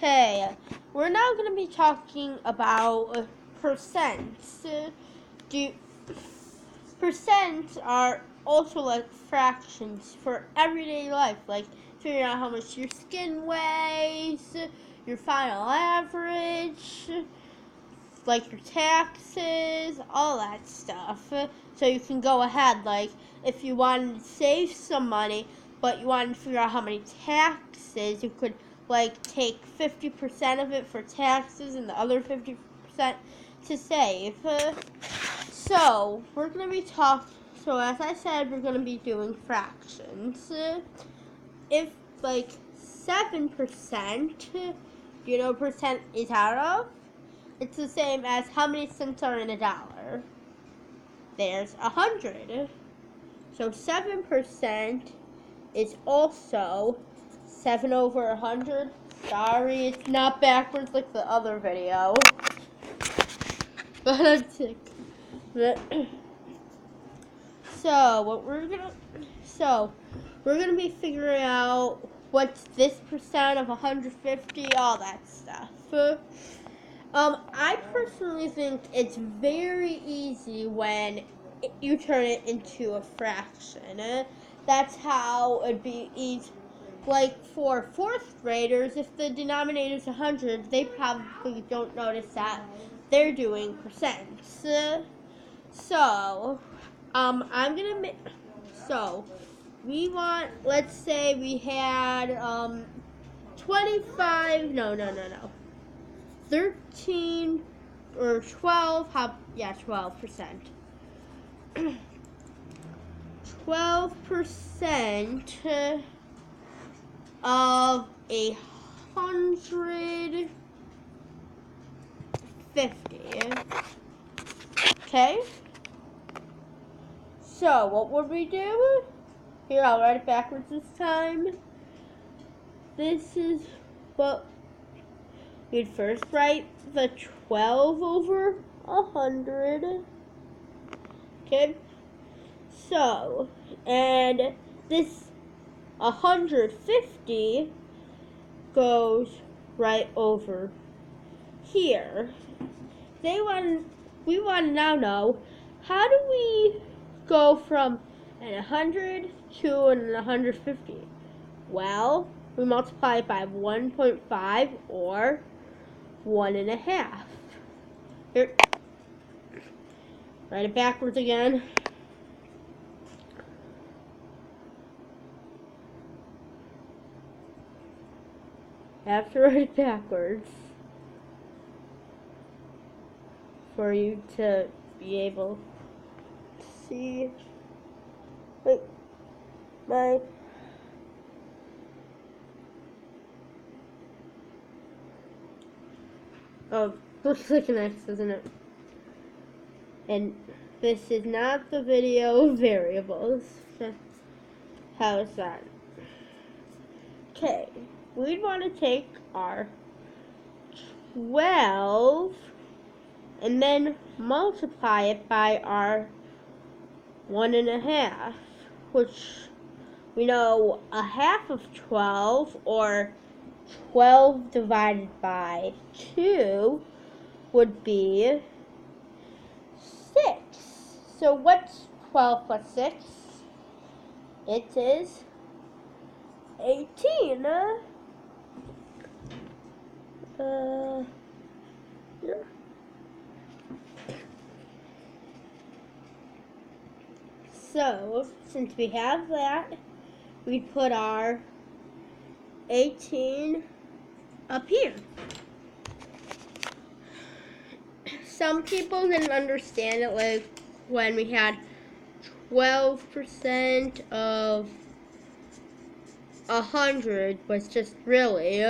Okay, we're now going to be talking about percents. Do Percents are also like fractions for everyday life, like figuring out how much your skin weighs, your final average, like your taxes, all that stuff. So you can go ahead, like if you wanted to save some money, but you wanted to figure out how many taxes, you could like take 50% of it for taxes and the other 50% to save. So we're gonna be So as I said, we're gonna be doing fractions. If like 7%, you know, percent is out of. It's the same as how many cents are in $1. There's 100. So 7% is also 7 over 100. Sorry, it's not backwards like the other video. But I'm sick. So we're gonna be figuring out what's this percent of 150, all that stuff. I personally think it's very easy when you turn it into a fraction. That's how it'd be easy. Like for fourth graders, if the denominator is 100, they probably don't notice that they're doing percents. I'm gonna make. So, let's say we had 25. No. 13 or 12. 12%. 12% of 150. Okay. So what would we do? Here, I'll write it backwards this time. This is what we'd first write the 12 over 100. Okay. So, and this 150 goes right over here. We want to now know, how do we go from an 100 to an 150? Well, we multiply it by 1.5 or 1.5. Here, write it backwards again. I have to write it backwards for you to be able to see. Wait, looks like an X, doesn't it? And this is not the video variables. How is that? Okay, we'd want to take our 12 and then multiply it by our 1.5, which we know a half of 12, or 12 divided by 2, would be 6. So what's 12 plus 6? It is 18. Yeah. So, since we have that, we put our 18 up here. Some people didn't understand it, like when we had 12% of 100 was just really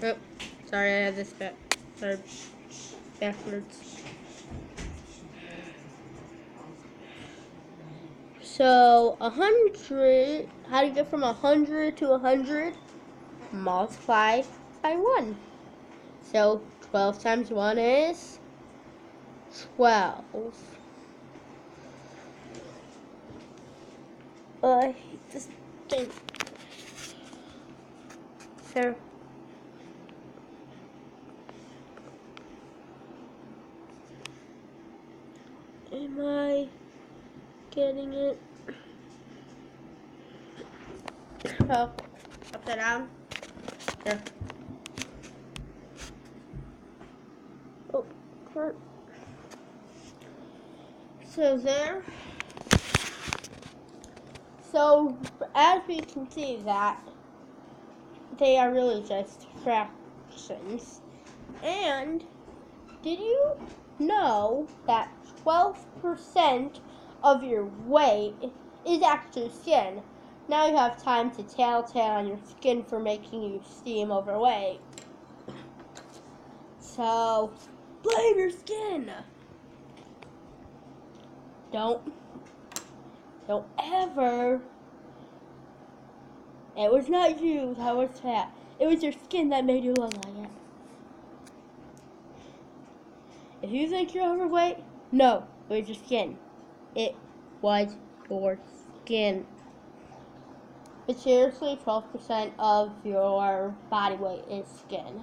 oh, sorry, I had this backwards. So 100, how do you get from 100 to 100? Multiply by 1. So 12 times 1 is 12. I hate this thing. So, am I getting it? Oh, upside down. There. Oh, crap. So there. So as we can see that they are really just fractions. And did you know that 12% of your weight is actually skin? Now you have time to telltale on your skin for making you seem overweight. So, blame your skin. Don't ever. It was not you that was fat. It was your skin that made you look like it. If you think you're overweight, no, it was your skin. It was your skin. But seriously, 12% of your body weight is skin.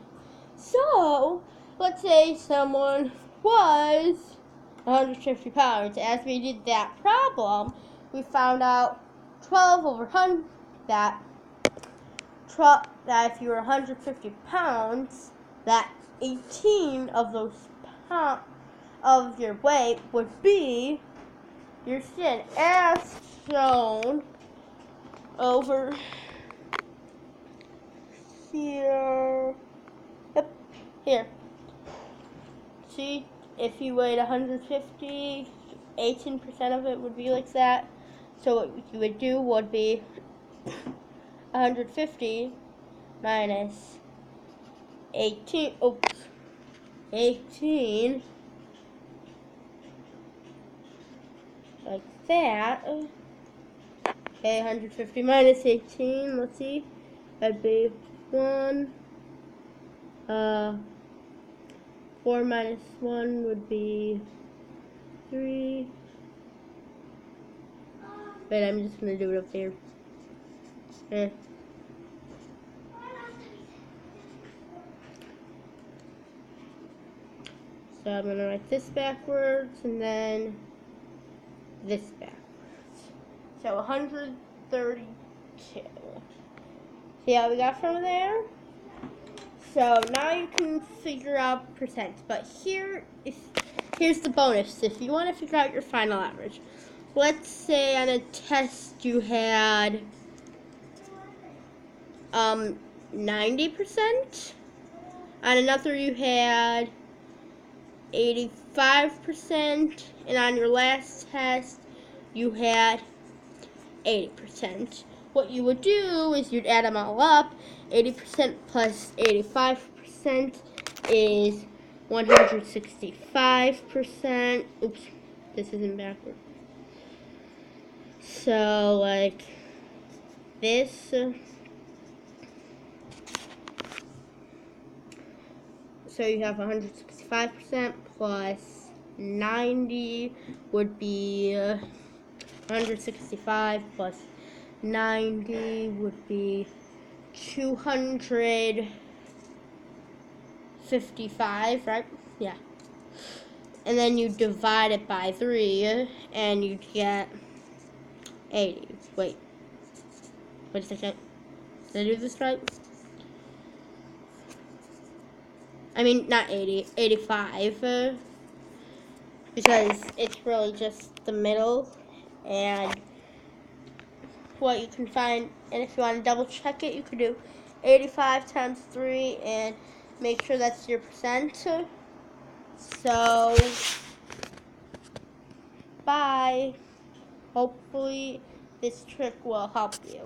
So, let's say someone was 150 pounds. As we did that problem, we found out 12 over 100 that if you were 150 pounds, that 18 of those pounds of your weight would be your skin, as shown over here. Yep, here. See, if you weighed 150, 18% of it would be like that. So what you would do would be 150 minus 18. Oops, 18. Like that. Okay, 150 minus 18, let's see. That'd be 1. 4 minus 1 would be 3. Wait, I'm just going to do it up here. So I'm going to write this backwards and then this backwards. So 132. See how we got from there? So now you can figure out percent. But here's the bonus. If you want to figure out your final average. Let's say on a test you had 90%. On another you had 85%. And on your last test you had 80%. What you would do is you'd add them all up. 80% plus 85% is 165%. Oops, this isn't backward. So, like this. So you have 165% plus 90 would be 165 plus 90 would be 255, right? Yeah. And then you divide it by 3 and you get 80. Wait a second. Did I do this right? I mean, not 80, 85. Because it's really just the middle and what you can find. And if you want to double check it, you could do 85 times 3 and make sure that's your percent. So, bye. Hopefully this trick will help you.